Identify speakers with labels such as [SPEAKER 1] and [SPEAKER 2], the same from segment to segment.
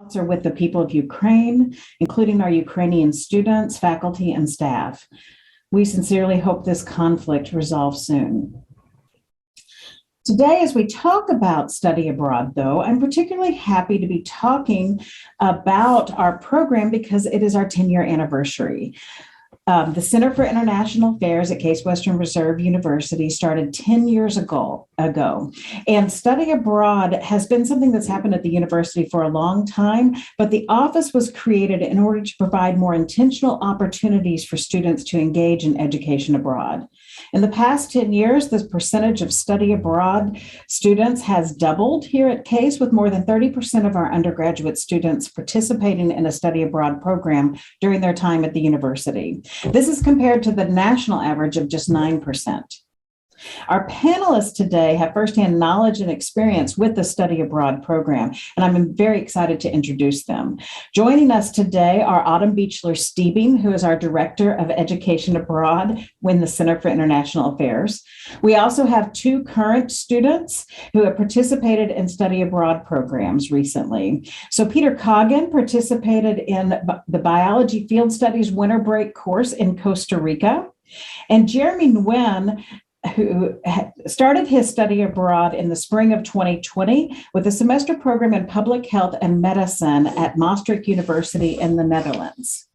[SPEAKER 1] thoughts are with the people of Ukraine, including our Ukrainian students, faculty, and staff. We sincerely hope this conflict resolves soon. Today, as we talk about study abroad, though, I'm particularly happy to be talking about our program because it is our 10-year anniversary. The Center for International Affairs at Case Western Reserve University started 10 years ago. And study abroad has been something that's happened at the university for a long time, but the office was created in order to provide more intentional opportunities for students to engage in education abroad. In the past 10 years, the percentage of study abroad students has doubled here at Case, with more than 30% of our undergraduate students participating in a study abroad program during their time at the university. This is compared to the national average of just 9%. Our panelists today have firsthand knowledge and experience with the study abroad program, and I'm very excited to introduce them. Joining us today are Autumn Beechler-Steebing, who is our Director of Education Abroad in the Center for International Affairs. We also have two current students who have participated in study abroad programs recently. So Peter Coggin participated in the Biology Field Studies Winter Break course in Costa Rica, and Jeremy Nguyen, who started his study abroad in the spring of 2020 with a semester program in public health and medicine at Maastricht University in the Netherlands.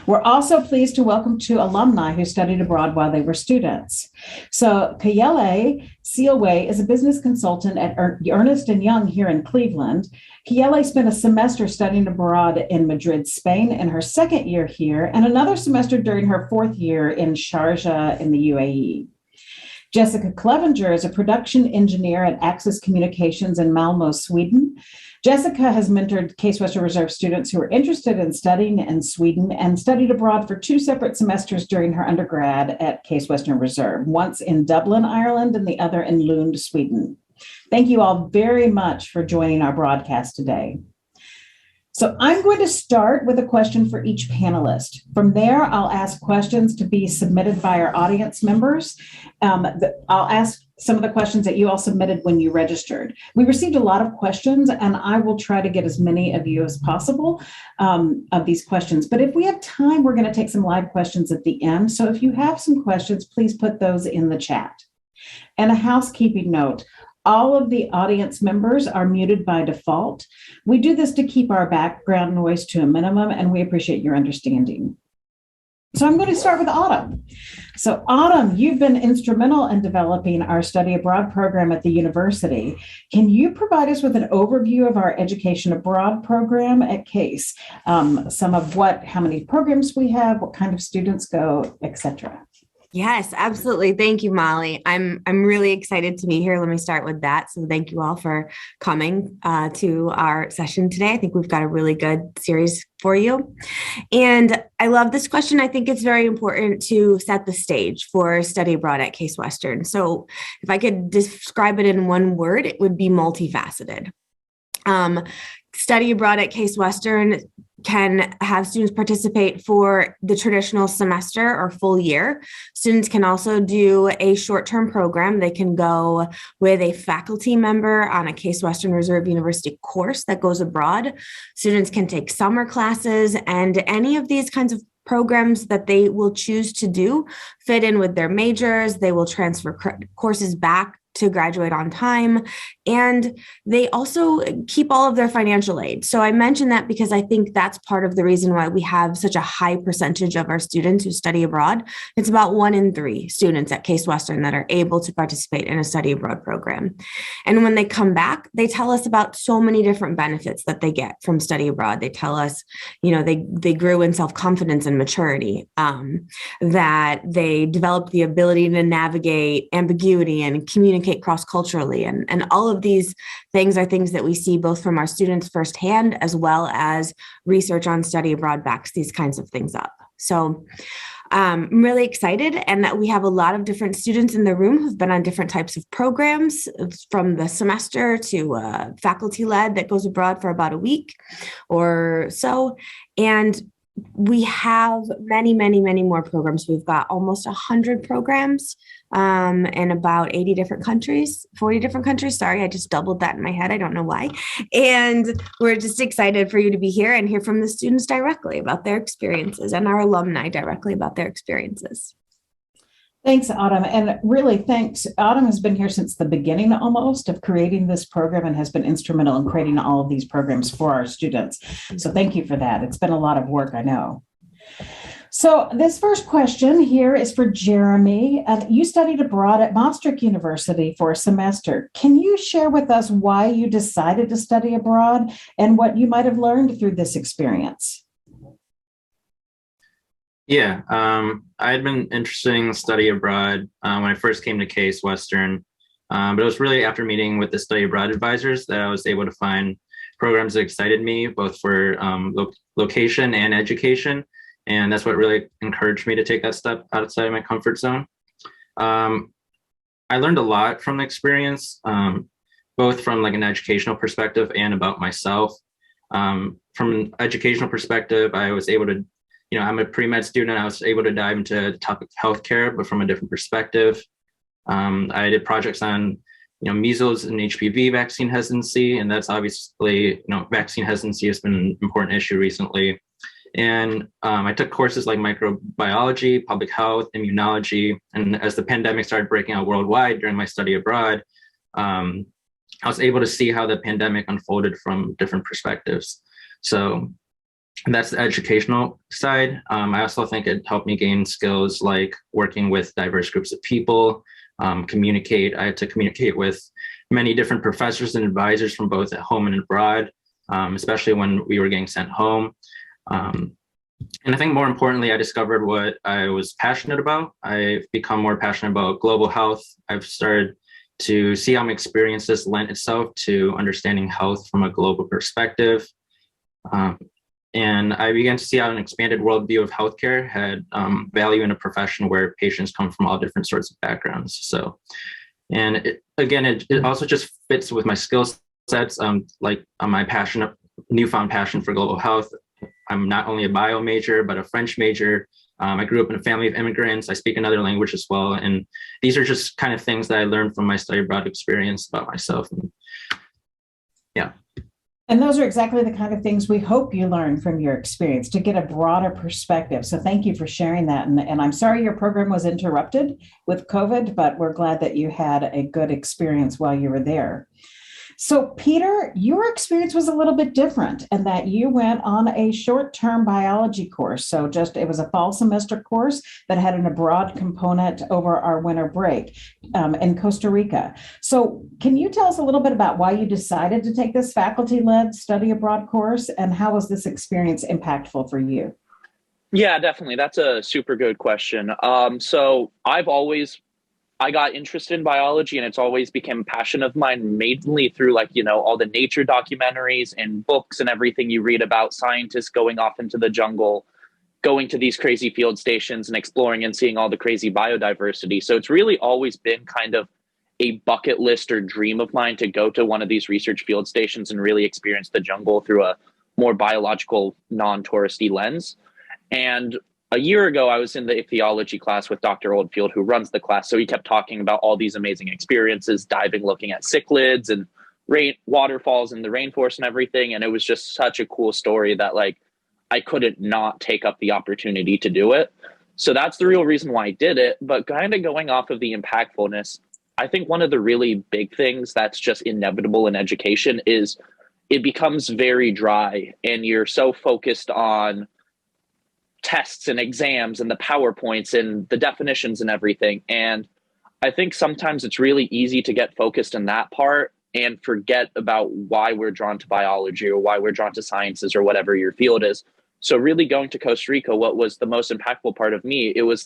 [SPEAKER 1] We're also pleased to welcome two alumni who studied abroad while they were students. So Kayele Sealway is a business consultant at Ernst & Young here in Cleveland. Kayele spent a semester studying abroad in Madrid, Spain in her second year here, and another semester during her fourth year in Sharjah in the UAE. Jessica Clevenger is a production engineer at Access Communications in Malmö, Sweden. Jessica has mentored Case Western Reserve students who are interested in studying in Sweden and studied abroad for two separate semesters during her undergrad at Case Western Reserve, once in Dublin, Ireland, and the other in Lund, Sweden. Thank you all very much for joining our broadcast today. So I'm going to start with a question for each panelist. From there, I'll ask questions to be submitted by our audience members. I'll ask some of the questions that you all submitted when you registered. We received a lot of questions, and I will try to get as many of you as possible of these questions. But if we have time, we're going to take some live questions at the end. So if you have some questions, please put those in the chat. And a housekeeping note. All of the audience members are muted by default. We do this to keep our background noise to a minimum, and we appreciate your understanding. So I'm going to start with Autumn. So Autumn, you've been instrumental in developing our study abroad program at the university. Can you provide us with an overview of our education abroad program at Case? Some of how many programs we have, what kind of students go, et cetera.
[SPEAKER 2] Yes, absolutely. Thank you, Molly. I'm really excited to be here. Let me start with that. So thank you all for coming to our session today. I think we've got a really good series for you. And I love this question. I think it's very important to set the stage for study abroad at Case Western. So if I could describe it in one word, it would be multifaceted. Study abroad at Case Western can have students participate for the traditional semester or full year. Students can also do a short-term program. They can go with a faculty member on a Case Western Reserve University course that goes abroad. Students can take summer classes, and any of these kinds of programs that they will choose to do fit in with their majors. They will transfer courses back to graduate on time, and they also keep all of their financial aid. So I mention that because I think that's part of the reason why we have such a high percentage of our students who study abroad. It's about 1 in 3 students at Case Western that are able to participate in a study abroad program. And when they come back, they tell us about so many different benefits that they get from study abroad. They tell us, they grew in self-confidence and maturity, that they developed the ability to navigate ambiguity and communicate cross-culturally. And all of these things are things that we see both from our students firsthand, as well as research on study abroad backs these kinds of things up. So I'm really excited, and that we have a lot of different students in the room who've been on different types of programs, from the semester to faculty-led that goes abroad for about a week or so. And we have many, many, many more programs. We've got almost 100 programs in about 80 different countries, 40 different countries. Sorry, I just doubled that in my head. I don't know why. And we're just excited for you to be here and hear from the students directly about their experiences and our alumni directly about their experiences.
[SPEAKER 1] Thanks, Autumn. And really, thanks. Autumn has been here since the beginning almost of creating this program and has been instrumental in creating all of these programs for our students. So thank you for that. It's been a lot of work, I know. So this first question here is for Jeremy. You studied abroad at Maastricht University for a semester. Can you share with us why you decided to study abroad and what you might have learned through this experience?
[SPEAKER 3] Yeah, I had been interested in study abroad when I first came to Case Western, but it was really after meeting with the study abroad advisors that I was able to find programs that excited me, both for location and education, and that's what really encouraged me to take that step outside of my comfort zone. I learned a lot from the experience, both from like an educational perspective and about myself. From an educational perspective, I was able to I'm a pre-med student. I was able to dive into the topic of healthcare, but from a different perspective. I did projects on, measles and HPV vaccine hesitancy, and that's obviously, vaccine hesitancy has been an important issue recently. And I took courses like microbiology, public health, immunology, and as the pandemic started breaking out worldwide during my study abroad, I was able to see how the pandemic unfolded from different perspectives. So that's the educational side. I also think it helped me gain skills like working with diverse groups of people, communicate. I had to communicate with many different professors and advisors from both at home and abroad, especially when we were getting sent home. And I think more importantly, I discovered what I was passionate about. I've become more passionate about global health. I've started to see how my experiences lent itself to understanding health from a global perspective. And I began to see how an expanded worldview of healthcare had value in a profession where patients come from all different sorts of backgrounds. So, and it also just fits with my skill sets, like my newfound passion for global health. I'm not only a bio major, but a French major. I grew up in a family of immigrants. I speak another language as well. And these are just kind of things that I learned from my study abroad experience about myself. And, yeah.
[SPEAKER 1] And those are exactly the kind of things we hope you learn from your experience to get a broader perspective. So thank you for sharing that. And I'm sorry your program was interrupted with COVID, but we're glad that you had a good experience while you were there. So Peter, your experience was a little bit different in that you went on a short-term biology course. So it was a fall semester course that had an abroad component over our winter break in Costa Rica. So can you tell us a little bit about why you decided to take this faculty-led study abroad course and how was this experience impactful for you?
[SPEAKER 4] Yeah, definitely. That's a super good question. So I got interested in biology and it's always become a passion of mine, mainly through all the nature documentaries and books and everything you read about scientists going off into the jungle, going to these crazy field stations and exploring and seeing all the crazy biodiversity. So it's really always been kind of a bucket list or dream of mine to go to one of these research field stations and really experience the jungle through a more biological, non-touristy lens. And a year ago, I was in the ichthyology class with Dr. Oldfield, who runs the class. So he kept talking about all these amazing experiences, diving, looking at cichlids and waterfalls in the rainforest and everything. And it was just such a cool story that I couldn't not take up the opportunity to do it. So that's the real reason why I did it. But kind of going off of the impactfulness, I think one of the really big things that's just inevitable in education is it becomes very dry and you're so focused on tests and exams and the PowerPoints and the definitions and everything. And I think sometimes it's really easy to get focused in that part and forget about why we're drawn to biology or why we're drawn to sciences or whatever your field is. So really going to Costa Rica, what was the most impactful part of me, it was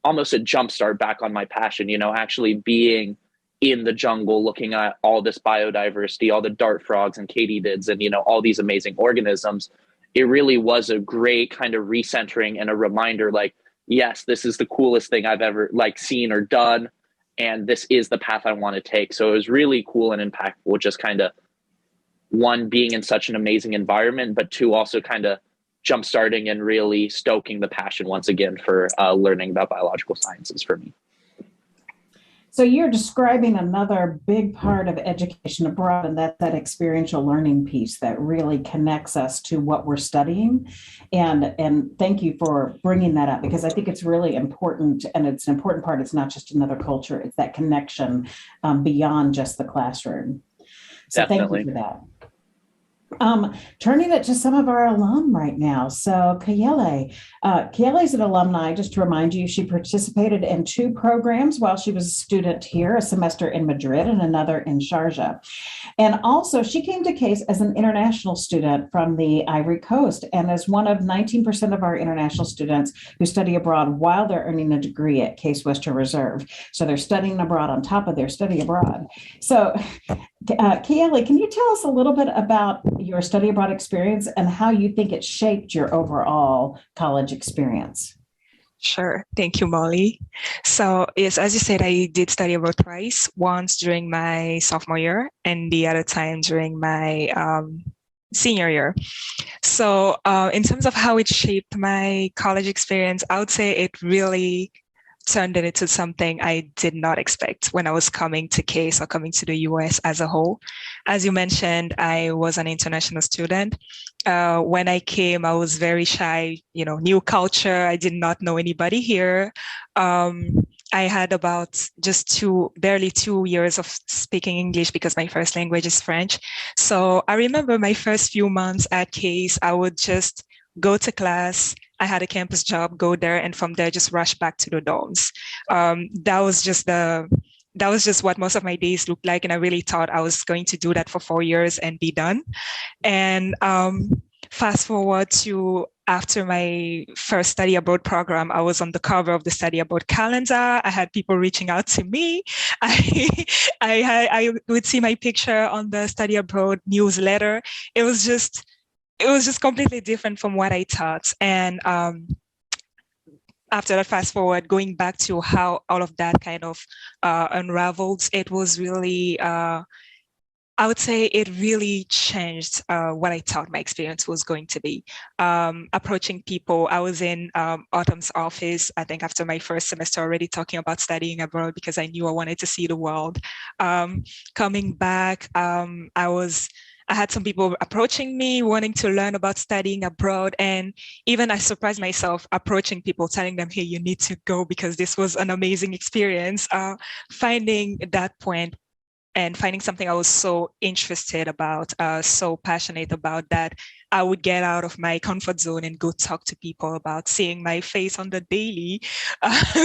[SPEAKER 4] almost a jumpstart back on my passion, actually being in the jungle, looking at all this biodiversity, all the dart frogs and katydids and, all these amazing organisms. It really was a great kind of recentering and a reminder, yes, this is the coolest thing I've ever seen or done. And this is the path I want to take. So it was really cool and impactful, just kind of one, being in such an amazing environment, but two, also kind of jumpstarting and really stoking the passion once again for learning about biological sciences for me.
[SPEAKER 1] So you're describing another big part of education abroad, and that's that experiential learning piece that really connects us to what we're studying. And thank you for bringing that up, because I think it's really important, and it's an important part. It's not just another culture, it's that connection beyond just the classroom. So
[SPEAKER 4] Definitely.
[SPEAKER 1] Thank you for that. Turning it to some of our alum right now. So Kayele is an alumni. Just to remind you, she participated in 2 programs while she was a student here, a semester in Madrid and another in Sharjah. And also she came to CASE as an international student from the Ivory Coast, and as one of 19% of our international students who study abroad while they're earning a degree at CASE Western Reserve. So they're studying abroad on top of their study abroad. So Kayele, can you tell us a little bit about your study abroad experience and how you think it shaped your overall college experience?
[SPEAKER 5] Sure. Thank you, Molly. So yes, as you said, I did study abroad twice, once during my sophomore year and the other time during my senior year. So in terms of how it shaped my college experience, I would say it really turned it into something I did not expect when I was coming to CASE or coming to the US as a whole. As you mentioned, I was an international student. When I came, I was very shy, new culture. I did not know anybody here. I had about just barely 2 years of speaking English because my first language is French. So I remember my first few months at CASE, I would just go to class. I had a campus job, go there, and from there just rush back to the dorms. That was just what most of my days looked like, and I really thought I was going to do that for 4 years and be done. And fast forward to after my first study abroad program, I was on the cover of the study abroad calendar. I had people reaching out to me. I would see my picture on the study abroad newsletter. It was just completely different from what I thought. And after that, fast forward, going back to how all of that kind of unraveled, it was really, I would say it really changed what I thought my experience was going to be. Approaching people, I was in Autumn's office, I think after my first semester already talking about studying abroad because I knew I wanted to see the world. Coming back, I had some people approaching me, wanting to learn about studying abroad. And even I surprised myself approaching people, telling them, hey, you need to go because this was an amazing experience. Finding that point and finding something I was so interested about, so passionate about, that I would get out of my comfort zone and go talk to people about seeing my face on the daily,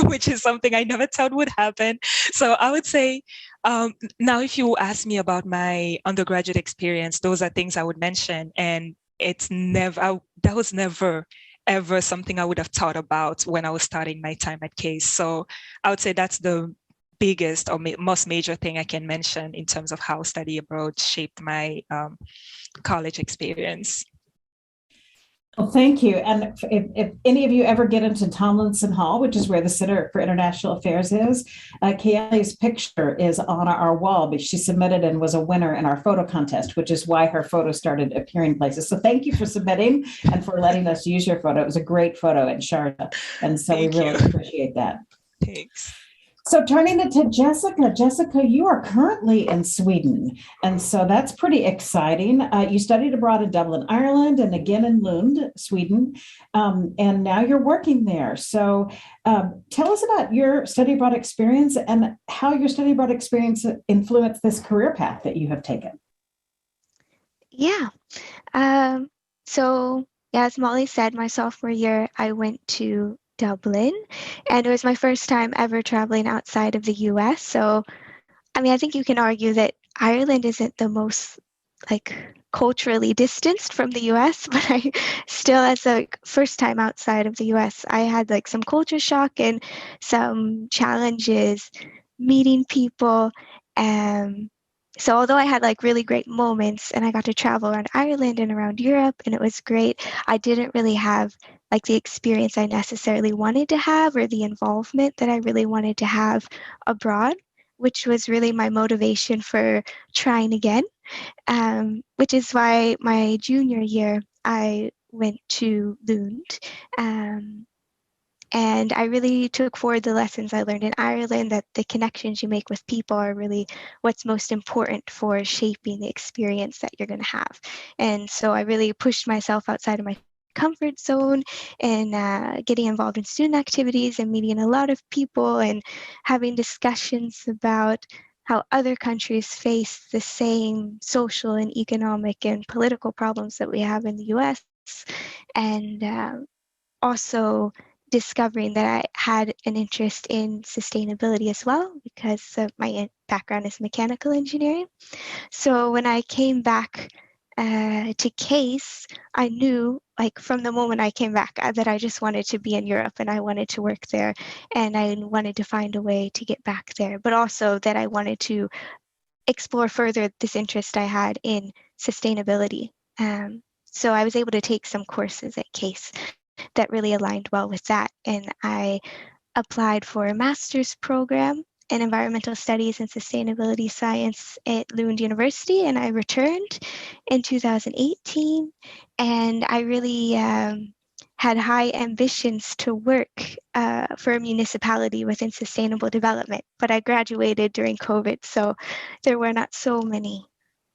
[SPEAKER 5] which is something I never thought would happen. So I would say, now, if you ask me about my undergraduate experience, those are things I would mention. And that was never, ever something I would have thought about when I was starting my time at CASE. So I would say that's the biggest or most major thing I can mention in terms of how study abroad shaped my college experience.
[SPEAKER 1] Well, thank you. And if any of you ever get into Tomlinson Hall, which is where the Center for International Affairs is, Kayele's picture is on our wall, but she submitted and was a winner in our photo contest, which is why her photo started appearing places. So thank you for submitting and for letting us use your photo. It was a great photo in Sharjah. And so we really appreciate that.
[SPEAKER 5] Thanks.
[SPEAKER 1] So turning it to Jessica. Jessica, you are currently in Sweden, and so that's pretty exciting. You studied abroad in Dublin, Ireland, and again in Lund, Sweden, and now you're working there. So tell us about your study abroad experience and how your study abroad experience influenced this career path that you have taken.
[SPEAKER 6] Yeah. So as Molly said, my sophomore year, I went to Dublin, and it was my first time ever traveling outside of the US. So, I think you can argue that Ireland isn't the most culturally distanced from the US, but I still, as a first time outside of the US, I had some culture shock and some challenges meeting people. So although I had really great moments and I got to travel around Ireland and around Europe and it was great, I didn't really have the experience I necessarily wanted to have or the involvement that I really wanted to have abroad, which was really my motivation for trying again, which is why my junior year, I went to Lund. And I really took forward the lessons I learned in Ireland, that the connections you make with people are really what's most important for shaping the experience that you're going to have. And so I really pushed myself outside of my comfort zone and getting involved in student activities and meeting a lot of people and having discussions about how other countries face the same social and economic and political problems that we have in the US. And also discovering that I had an interest in sustainability as well, because my background is mechanical engineering. So when I came back to CASE, I knew, like, from the moment I came back, that I just wanted to be in Europe and I wanted to work there, and I wanted to find a way to get back there, but also that I wanted to explore further this interest I had in sustainability. So I was able to take some courses at CASE that really aligned well with that. And I applied for a master's program in environmental studies and sustainability science at Lund University, and I returned in 2018. And I really had high ambitions to work for a municipality within sustainable development, but I graduated during COVID, so there were not so many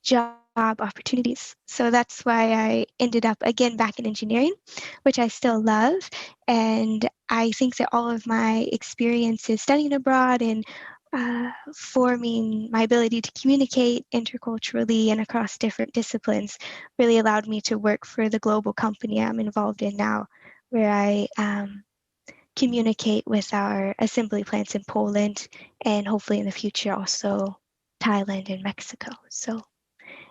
[SPEAKER 6] job opportunities. So that's why I ended up again back in engineering, which I still love. And I think that all of my experiences studying abroad and forming my ability to communicate interculturally and across different disciplines really allowed me to work for the global company I'm involved in now, where I communicate with our assembly plants in Poland and hopefully in the future also Thailand and Mexico. So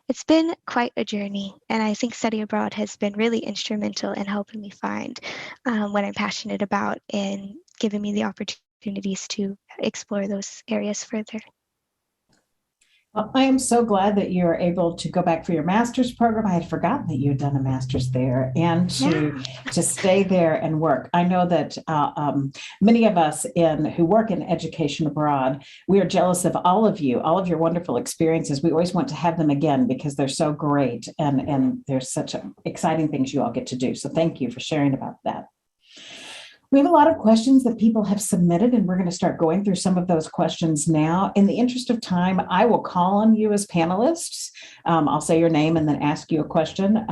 [SPEAKER 6] it's been quite a journey, and I think study abroad has been really instrumental in helping me find what I'm passionate about and giving me the opportunities to explore those areas further.
[SPEAKER 1] Well, I am so glad that you're able to go back for your master's program. I had forgotten that you had done a master's there, and to stay there and work. I know that many of us who work in education abroad, we are jealous of all of you, all of your wonderful experiences. We always want to have them again because they're so great, and there's such exciting things you all get to do. So thank you for sharing about that. We have a lot of questions that people have submitted, and we're going to start going through some of those questions now. In the interest of time, I will call on you as panelists. I'll say your name and then ask you a question.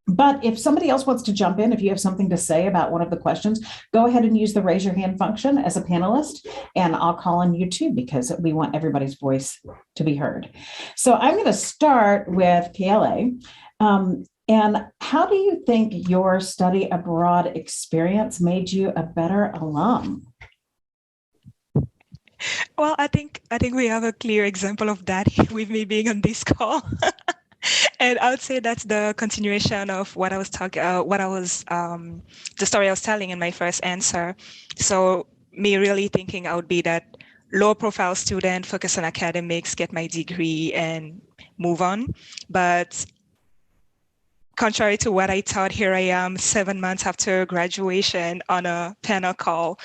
[SPEAKER 1] But if somebody else wants to jump in, if you have something to say about one of the questions, go ahead and use the raise your hand function as a panelist, and I'll call on you too, because we want everybody's voice to be heard. So I'm going to start with PLA. And how do you think your study abroad experience made you a better alum?
[SPEAKER 5] Well, I think we have a clear example of that with me being on this call. And I would say that's the continuation of what I was the story I was telling in my first answer. So me really thinking I would be that low profile student, focus on academics, get my degree and move on. But contrary to what I thought, here I am 7 months after graduation on a panel call,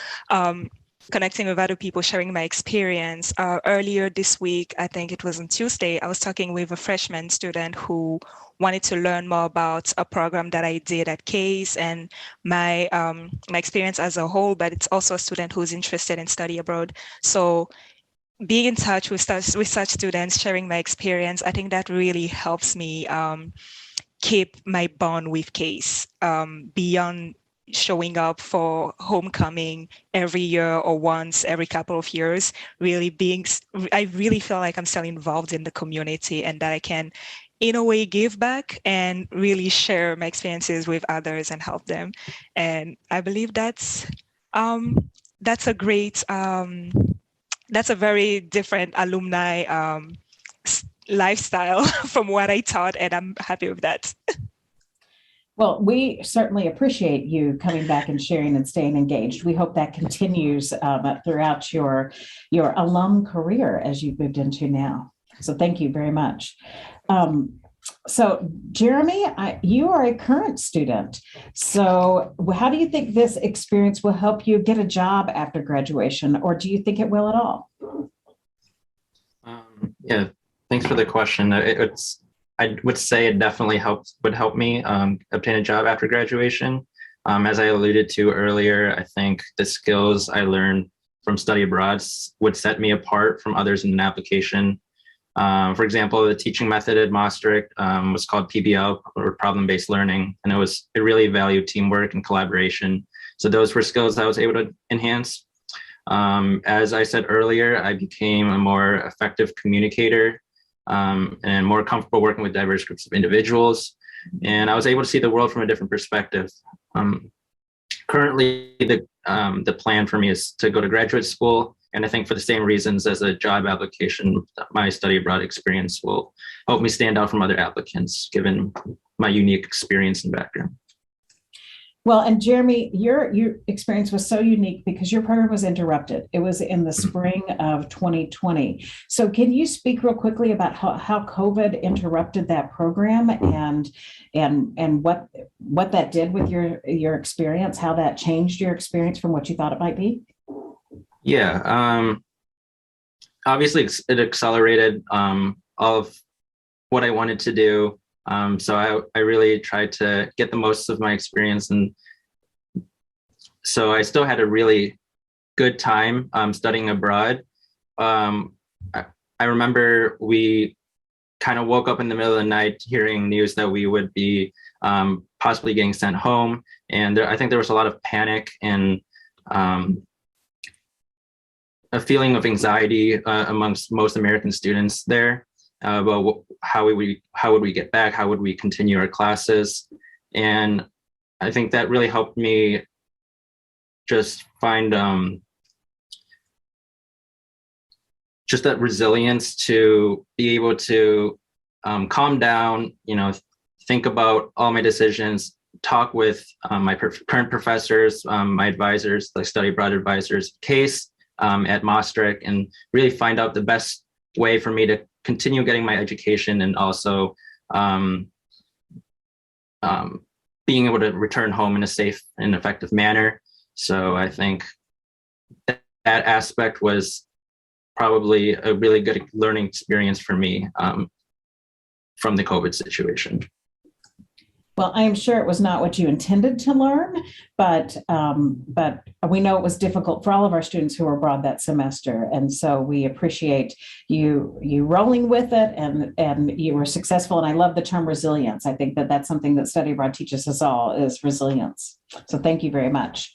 [SPEAKER 5] connecting with other people, sharing my experience. Earlier this week, I think it was on Tuesday, I was talking with a freshman student who wanted to learn more about a program that I did at CASE and my experience as a whole, but it's also a student who's interested in study abroad. So being in touch with such students, sharing my experience, I think that really helps me keep my bond with CASE beyond showing up for homecoming every year or once every couple of years. I really feel like I'm still involved in the community and that I can, in a way, give back and really share my experiences with others and help them. And I believe that's a great, that's a very different alumni lifestyle from what I thought, and I'm happy with that.
[SPEAKER 1] Well, we certainly appreciate you coming back and sharing and staying engaged. We hope that continues throughout your alum career as you've moved into now. So thank you very much. So Jeremy, you are a current student. So how do you think this experience will help you get a job after graduation, or do you think it will at all?
[SPEAKER 3] Yeah. Thanks for the question. It's I would say it definitely would help me obtain a job after graduation. As I alluded to earlier, I think the skills I learned from study abroad would set me apart from others in an application. For example, the teaching method at Maastricht was called PBL, or problem-based learning, and it really valued teamwork and collaboration. So those were skills I was able to enhance. As I said earlier, I became a more effective communicator and more comfortable working with diverse groups of individuals. And I was able to see the world from a different perspective. Currently, the plan for me is to go to graduate school. And I think for the same reasons as a job application, my study abroad experience will help me stand out from other applicants, given my unique experience and background.
[SPEAKER 1] Well, and Jeremy, your experience was so unique because your program was interrupted. It was in the spring of 2020. So can you speak real quickly about how COVID interrupted that program and what that did with your experience, how that changed your experience from what you thought it might be?
[SPEAKER 3] Yeah, obviously it accelerated all of what I wanted to do. So I really tried to get the most of my experience. And so I still had a really good time studying abroad. I remember we kind of woke up in the middle of the night hearing news that we would be possibly getting sent home. And I think there was a lot of panic and a feeling of anxiety amongst most American students there. About how would we get back? How would we continue our classes? And I think that really helped me just find just that resilience to be able to calm down, think about all my decisions, talk with my current professors, my advisors, like study abroad advisors, case at Maastricht, and really find out the best way for me to continue getting my education and also being able to return home in a safe and effective manner. So I think that aspect was probably a really good learning experience for me from the COVID situation.
[SPEAKER 1] Well, I am sure it was not what you intended to learn, but we know it was difficult for all of our students who were abroad that semester, and so we appreciate you rolling with it, and you were successful. And I love the term resilience. I think that that's something that study abroad teaches us all is resilience. So thank you very much.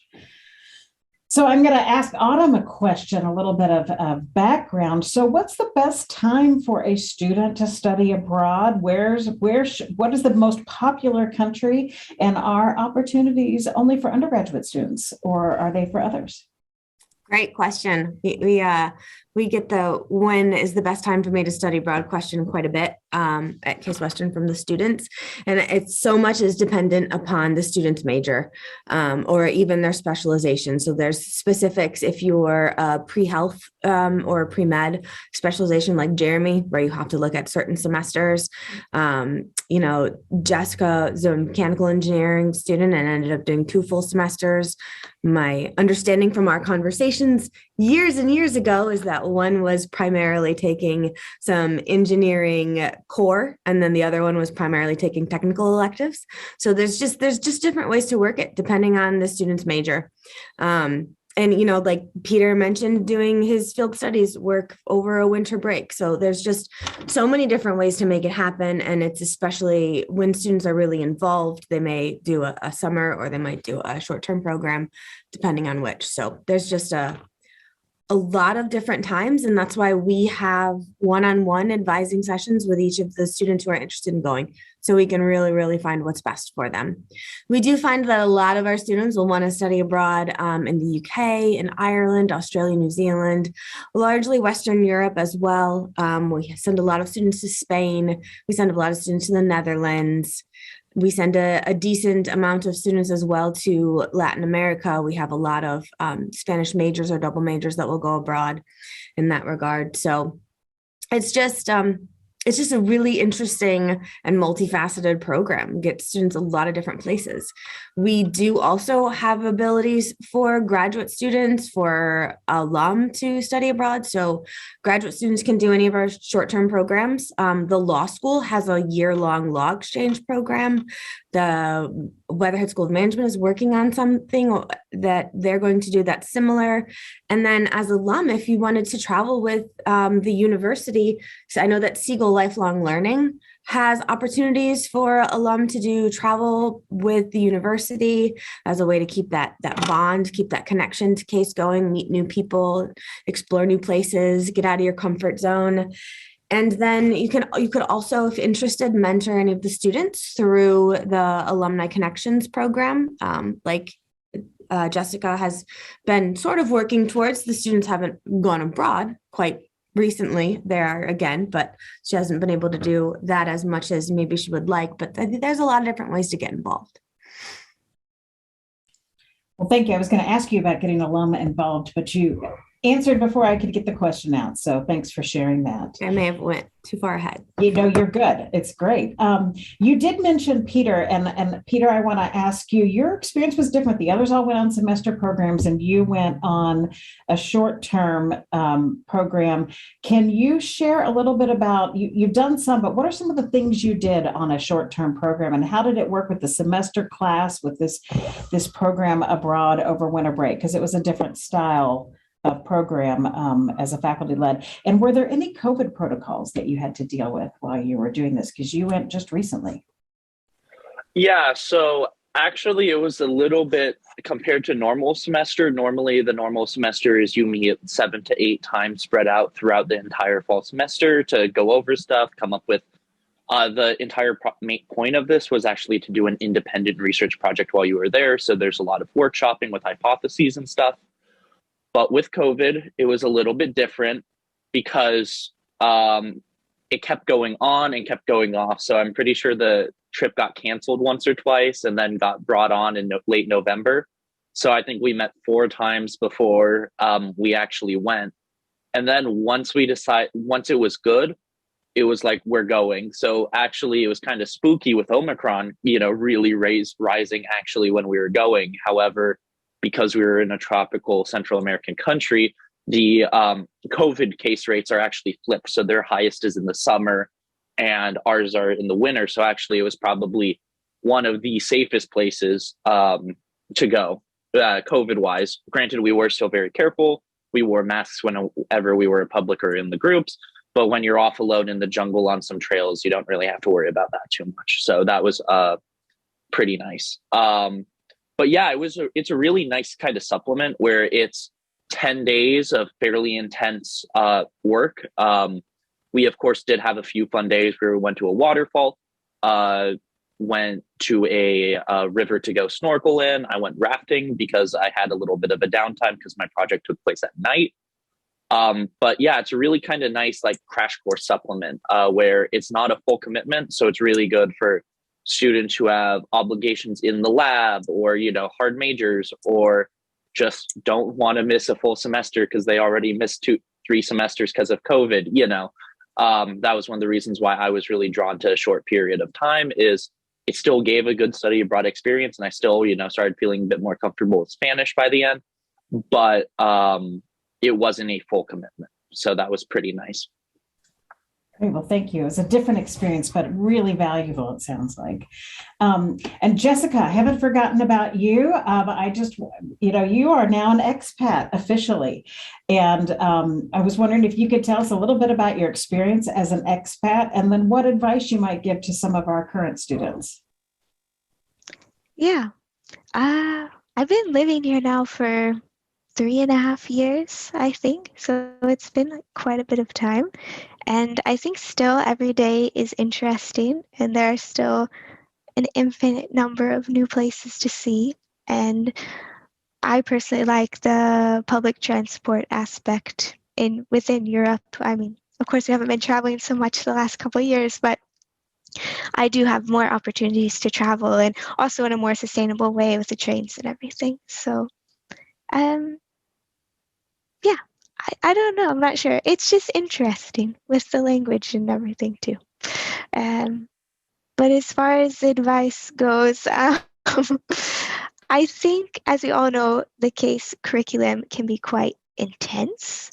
[SPEAKER 1] So I'm going to ask Autumn a question, a little bit of background. So what's the best time for a student to study abroad? What is the most popular country? And are opportunities only for undergraduate students, or are they for others?
[SPEAKER 2] Great question. We get the when is the best time for me to study abroad question quite a bit at Case Western from the students. And it's so much is dependent upon the student's major or even their specialization. So there's specifics if you're a pre-health or pre-med specialization like Jeremy, where you have to look at certain semesters. Jessica is a mechanical engineering student and ended up doing 2 full semesters. My understanding from our conversations years and years ago is that one was primarily taking some engineering core, and then the other one was primarily taking technical electives. So there's just different ways to work it depending on the student's major. And, like Peter mentioned, doing his field studies work over a winter break. So there's just so many different ways to make it happen. And it's especially when students are really involved, they may do a summer or they might do a short-term program, depending on which. So there's just a lot of different times. And that's why we have one-on-one advising sessions with each of the students who are interested in going, so we can really, really find what's best for them. We do find that a lot of our students will want to study abroad in the UK, in Ireland, Australia, New Zealand, largely Western Europe as well. We send a lot of students to Spain. We send a lot of students to the Netherlands. We send a decent amount of students as well to Latin America. We have a lot of Spanish majors or double majors that will go abroad in that regard. So it's just, it's just a really interesting and multifaceted program. Get students a lot of different places. We do also have abilities for graduate students, for alum to study abroad. So graduate students can do any of our short-term programs. The law school has a year-long law exchange program. The Weatherhead School of Management is working on something that they're going to do that's similar. And then as alum, if you wanted to travel with the university, so I know that Siegel Lifelong Learning has opportunities for alum to do travel with the university as a way to keep that bond, keep that connection to Case going, meet new people, explore new places, get out of your comfort zone. And then you could also, if interested, mentor any of the students through the Alumni Connections program. Jessica has been sort of working towards. The students haven't gone abroad quite recently there again, but she hasn't been able to do that as much as maybe she would like. But there's a lot of different ways to get involved.
[SPEAKER 1] Well, thank you. I was going to ask you about getting alum involved, but you answered before I could get the question out. So thanks for sharing that.
[SPEAKER 2] I may have went too far ahead.
[SPEAKER 1] You know, you're good. It's great. You did mention Peter, and Peter, I want to ask you, your experience was different. The others all went on semester programs and you went on a short-term program. Can you share a little bit about, you've done some, but what are some of the things you did on a short-term program, and how did it work with the semester class with this program abroad over winter break? Because it was a different style of program as a faculty led. And were there any COVID protocols that you had to deal with while you were doing this? Because you went just recently.
[SPEAKER 4] Yeah, so actually it was a little bit compared to normal semester. Normally the normal semester is you meet 7 to 8 times spread out throughout the entire fall semester to go over stuff, come up with the entire main point of this was actually to do an independent research project while you were there. So there's a lot of workshopping with hypotheses and stuff. But with COVID, it was a little bit different because it kept going on and kept going off. So I'm pretty sure the trip got canceled once or twice and then got brought on in late November. So I think we met 4 times before we actually went. And then once it was good, it was like, we're going. So actually it was kind of spooky with Omicron, really rising actually when we were going. However, because we were in a tropical Central American country, the COVID case rates are actually flipped. So their highest is in the summer and ours are in the winter. So actually it was probably one of the safest places to go COVID wise. Granted, we were still very careful. We wore masks whenever we were in public or in the groups. But when you're off alone in the jungle on some trails, you don't really have to worry about that too much. So that was pretty nice. But yeah, it's a really nice kind of supplement where it's 10 days of fairly intense work. We, of course, did have a few fun days where we went to a waterfall, went to a river to go snorkel in. I went rafting because I had a little bit of a downtime because my project took place at night. But yeah, it's a really kind of nice like crash course supplement where it's not a full commitment. So it's really good for students who have obligations in the lab or, hard majors or just don't want to miss a full semester because they already missed 2-3 semesters because of COVID, that was one of the reasons why I was really drawn to a short period of time is it still gave a good study abroad experience. And I still, started feeling a bit more comfortable with Spanish by the end, but it wasn't a full commitment. So that was pretty nice.
[SPEAKER 1] Great. Well, thank you. It was a different experience, but really valuable, it sounds like. And Jessica, I haven't forgotten about you. I just, you are now an expat officially. And I was wondering if you could tell us a little bit about your experience as an expat and then what advice you might give to some of our current students.
[SPEAKER 6] Yeah. I've been living here now for 3.5 years, I think. So it's been quite a bit of time. And I think still every day is interesting and there are still an infinite number of new places to see. And I personally like the public transport aspect within Europe. I mean, of course, we haven't been traveling so much the last couple of years, but I do have more opportunities to travel and also in a more sustainable way with the trains and everything. So, yeah, I don't know. I'm not sure. It's just interesting with the language and everything too. But as far as advice goes, I think, as we all know, the case curriculum can be quite intense.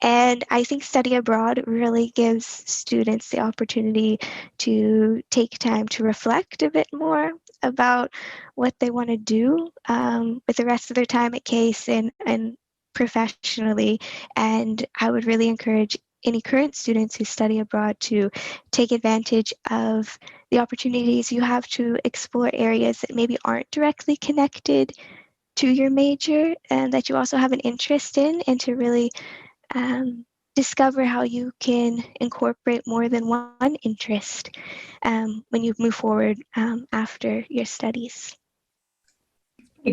[SPEAKER 6] And I think study abroad really gives students the opportunity to take time to reflect a bit more about what they want to do with the rest of their time at Case and professionally. And I would really encourage any current students who study abroad to take advantage of the opportunities you have to explore areas that maybe aren't directly connected to your major and that you also have an interest in, and to really discover how you can incorporate more than one interest when you move forward after your studies.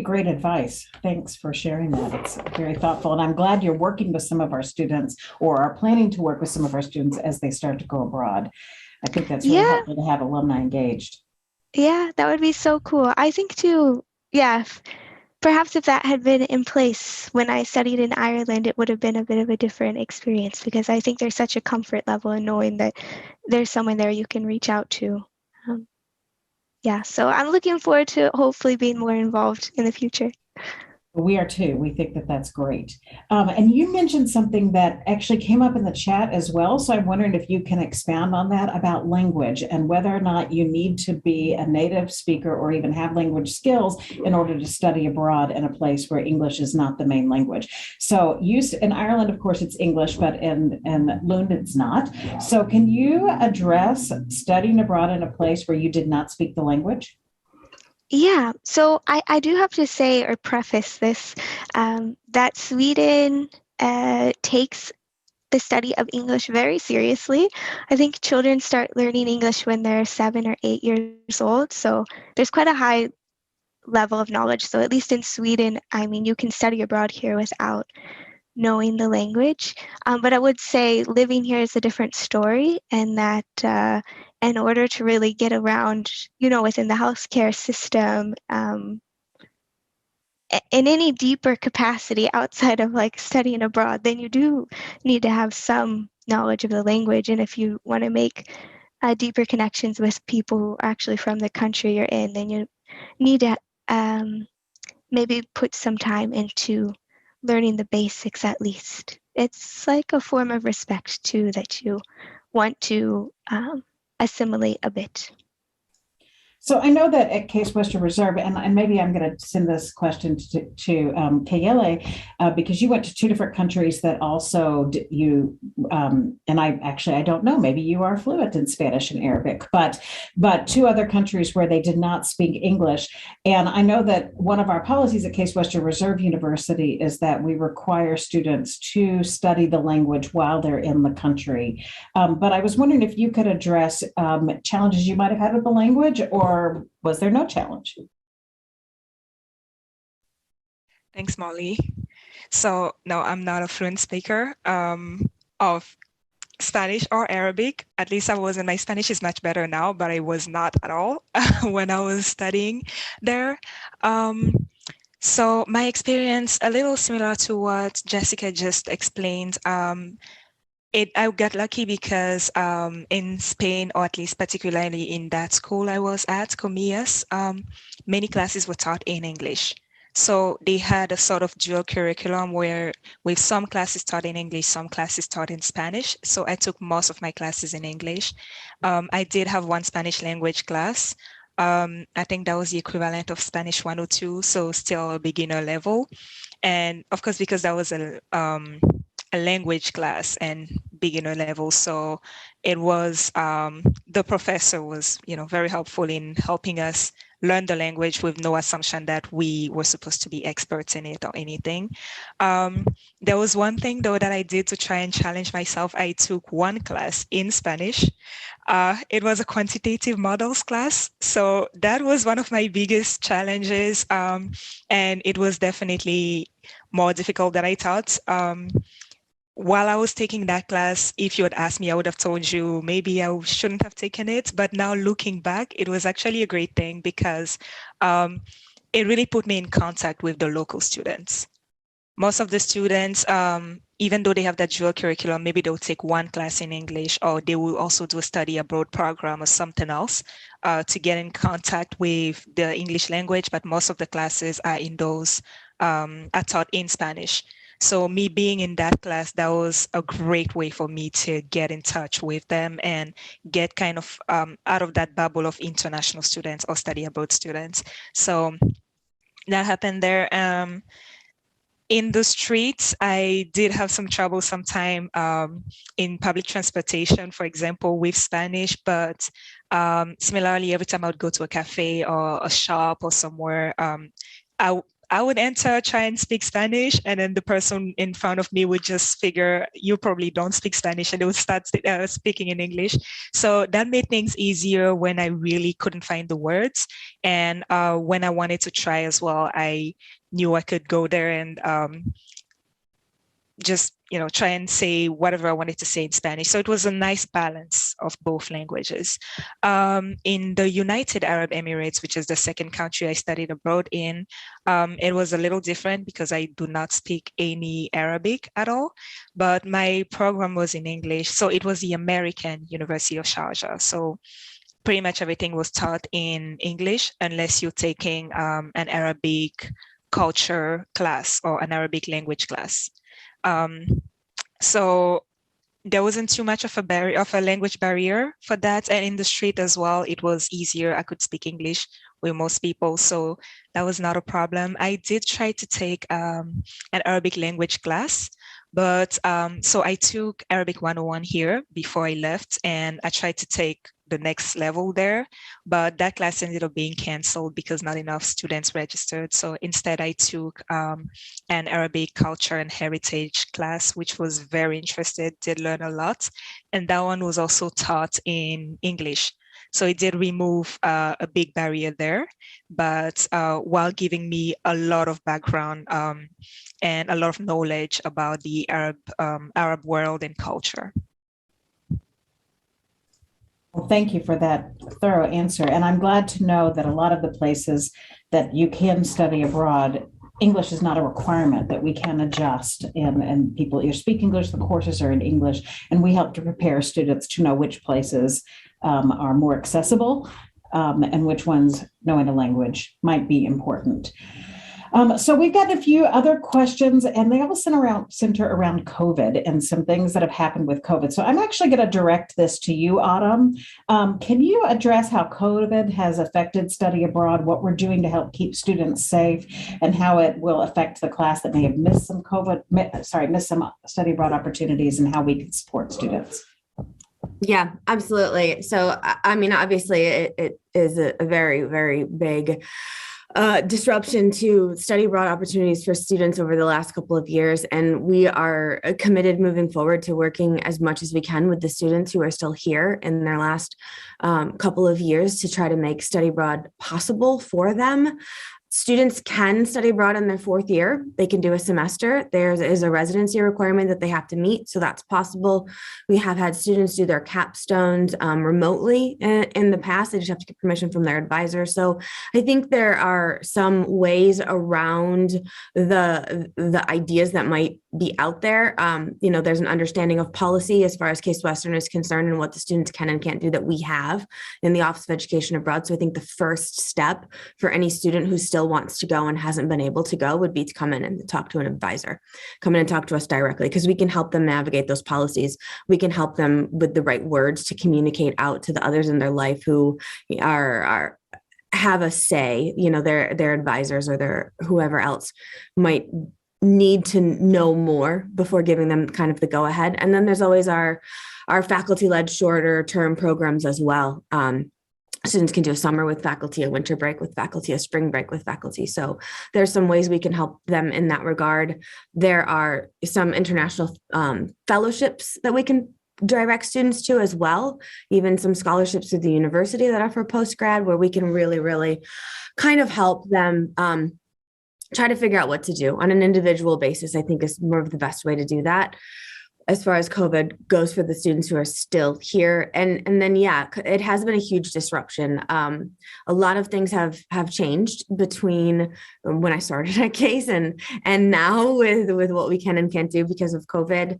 [SPEAKER 1] Great advice. Thanks for sharing that. It's very thoughtful. And I'm glad you're working with some of our students, or are planning to work with some of our students as they start to go abroad. I think that's really helpful to have alumni engaged.
[SPEAKER 6] Yeah, that would be so cool. I think too, yeah, perhaps if that had been in place when I studied in Ireland, it would have been a bit of a different experience, because I think there's such a comfort level in knowing that there's someone there you can reach out to. Yeah, so I'm looking forward to hopefully being more involved in the future.
[SPEAKER 1] We are too. We think that that's great. And you mentioned something that actually came up in the chat as well. So I'm wondering if you can expound on that, about language and whether or not you need to be a native speaker or even have language skills in order to study abroad in a place where English is not the main language. So in Ireland, of course, it's English, but in Lund, it's not. So can you address studying abroad in a place where you did not speak the language?
[SPEAKER 6] Yeah, so I do have to say or preface this that Sweden takes the study of English very seriously. I think children start learning English when they're 7 or 8 years old, so there's quite a high level of knowledge. So at least in Sweden, I mean, you can study abroad here without knowing the language. But I would say living here is a different story, and that in order to really get around, within the healthcare system, in any deeper capacity outside of like studying abroad, then you do need to have some knowledge of the language. And if you want to make deeper connections with people who are actually from the country you're in, then you need to maybe put some time into learning the basics at least. It's like a form of respect too, that you want to assimilate a bit.
[SPEAKER 1] So I know that at Case Western Reserve, and maybe I'm going to send this question to Kayele, because you went to 2 different countries that also and I don't know, maybe you are fluent in Spanish and Arabic, but 2 other countries where they did not speak English. And I know that one of our policies at Case Western Reserve University is that we require students to study the language while they're in the country. But I was wondering if you could address challenges you might have had with the language, or was there no challenge?
[SPEAKER 5] Thanks, Molly. So no, I'm not a fluent speaker of Spanish or Arabic. At least I wasn't. My Spanish is much better now, but I was not at all when I was studying there. So my experience, a little similar to what Jessica just explained. I got lucky because in Spain, or at least particularly in that school I was at, Comillas, many classes were taught in English. So they had a sort of dual curriculum where with some classes taught in English, some classes taught in Spanish. So I took most of my classes in English. I did have one Spanish language class. I think that was the equivalent of Spanish 102, so still a beginner level. And of course, because that was a language class and beginner level. So it was, the professor was, very helpful in helping us learn the language with no assumption that we were supposed to be experts in it or anything. There was one thing though that I did to try and challenge myself. I took one class in Spanish. It was a quantitative models class. So that was one of my biggest challenges. And it was definitely more difficult than I thought. While I was taking that class, if you had asked me, I would have told you maybe I shouldn't have taken it. But now looking back, it was actually a great thing because it really put me in contact with the local students. most of the students, even though they have that dual curriculum, maybe they'll take one class in English, or they will also do a study abroad program or something else to get in contact with the English language. But most of the classes are in those are taught in Spanish. So me being in that class, that was a great way for me to get in touch with them and get kind of out of that bubble of international students or study abroad students. So that happened there. In the streets, I did have some trouble sometime in public transportation, for example, with Spanish, but similarly, every time I would go to a cafe or a shop or somewhere, I would enter, try and speak Spanish, and then the person in front of me would just figure, you probably don't speak Spanish, and they would start speaking in English. So that made things easier when I really couldn't find the words. And when I wanted to try as well, I knew I could go there and just try and say whatever I wanted to say in Spanish. So it was a nice balance of both languages. In the United Arab Emirates, which is the second country I studied abroad in, it was a little different because I do not speak any Arabic at all, but my program was in English. So it was the American University of Sharjah. So pretty much everything was taught in English unless you're taking an Arabic culture class or an Arabic language class. So there wasn't too much of a language barrier for that. And in the street as well, it was easier. I could speak English with most people. So that was not a problem. I did try to take an Arabic language class, but so I took Arabic 101 here before I left, and I tried to take the next level there, but that class ended up being canceled because not enough students registered. So instead I took an Arabic culture and heritage class, which was very interesting, did learn a lot. And that one was also taught in English. So it did remove a big barrier there, but while giving me a lot of background and a lot of knowledge about the Arab world and culture.
[SPEAKER 1] Well, thank you for that thorough answer. And I'm glad to know that a lot of the places that you can study abroad, English is not a requirement, that we can adjust, and people either speak English, the courses are in English, and we help to prepare students to know which places are more accessible and which ones knowing a language might be important. So we've got a few other questions, and they all center around COVID and some things that have happened with COVID. So I'm actually going to direct this to you, Autumn. Can you address how COVID has affected study abroad, what we're doing to help keep students safe, and how it will affect the class that may have missed some study abroad opportunities, and how we can support students?
[SPEAKER 2] Yeah, absolutely. So, I mean, obviously, it is a very, very big disruption to study abroad opportunities for students over the last couple of years. And we are committed moving forward to working as much as we can with the students who are still here in their last couple of years to try to make study abroad possible for them. Students can study abroad in their fourth year. They can do a semester. There is a residency requirement that they have to meet, so that's possible. We have had students do their capstones remotely in the past. They just have to get permission from their advisor. So I think there are some ways around the ideas that might be out there. There's an understanding of policy as far as Case Western is concerned and what the students can and can't do that we have in the Office of Education Abroad. So I think the first step for any student who still wants to go and hasn't been able to go would be to come in and talk to an advisor, come in and talk to us directly, because we can help them navigate those policies. We can help them with the right words to communicate out to the others in their life who have a say, their advisors or their whoever else might need to know more before giving them kind of the go ahead. And then there's always our faculty-led shorter term programs as well. Students can do a summer with faculty, a winter break with faculty, a spring break with faculty. So there's some ways we can help them in that regard. There are some international fellowships that we can direct students to as well, even some scholarships through the university that offer post-grad, where we can really, really kind of help them try to figure out what to do on an individual basis. I think is more of the best way to do that. as far as COVID goes for the students who are still here. And then, yeah, it has been a huge disruption. A lot of things have changed between when I started at Case and now with what we can and can't do because of COVID.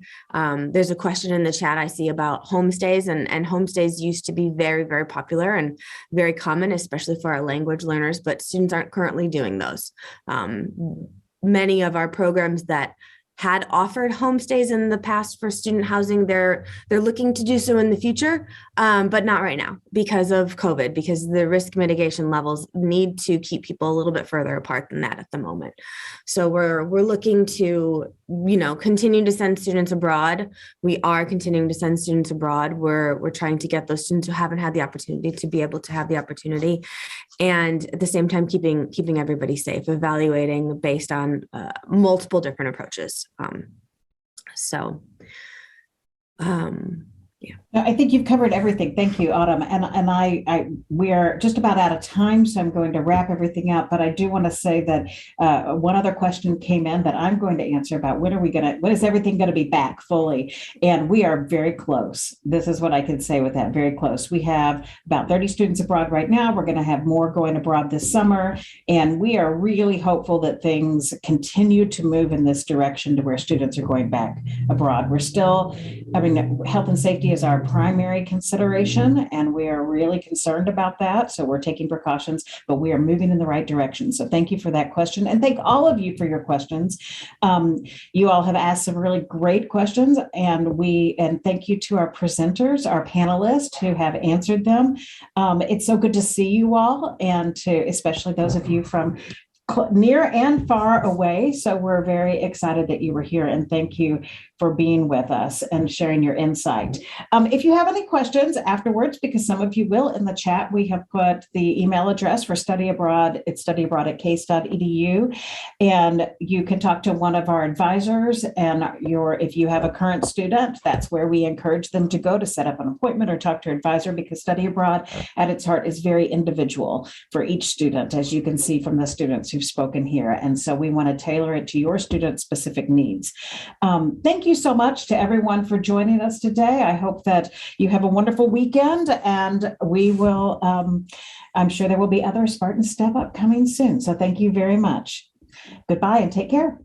[SPEAKER 2] There's a question in the chat I see about homestays, and homestays used to be very, very popular and very common, especially for our language learners, but students aren't currently doing those. Many of our programs that had offered homestays in the past for student housing, they're looking to do so in the future, but not right now because of COVID, because the risk mitigation levels need to keep people a little bit further apart than that at the moment. So we're looking to, continue to send students abroad. We are continuing to send students abroad. We're trying to get those students who haven't had the opportunity to be able to have the opportunity, and at the same time keeping everybody safe, evaluating based on multiple different approaches. Yeah.
[SPEAKER 1] No, I think you've covered everything. Thank you, Autumn. And we are just about out of time, so I'm going to wrap everything up. But I do want to say that one other question came in that I'm going to answer about when is everything going to be back fully? And we are very close. This is what I can say with that, very close. We have about 30 students abroad right now. We're going to have more going abroad this summer. And we are really hopeful that things continue to move in this direction to where students are going back abroad. We're still, health and safety is our primary consideration, and we are really concerned about that. So we're taking precautions, but we are moving in the right direction. So thank you for that question, and thank all of you for your questions. You all have asked some really great questions, and thank you to our presenters, our panelists who have answered them. It's so good to see you all, and to especially those of you from near and far away. So we're very excited that you were here, and thank you for being with us and sharing your insight. If you have any questions afterwards, because some of you will in the chat, we have put the email address for study abroad. It's studyabroad@case.edu, and you can talk to one of our advisors. And if you have a current student, that's where we encourage them to go to set up an appointment or talk to an advisor, because study abroad at its heart is very individual for each student, as you can see from the students who've spoken here. And so we want to tailor it to your student specific needs. Thank you so much to everyone for joining us today. I hope that you have a wonderful weekend, and we will, I'm sure there will be other Spartan Step Up coming soon. So thank you very much. Goodbye and take care.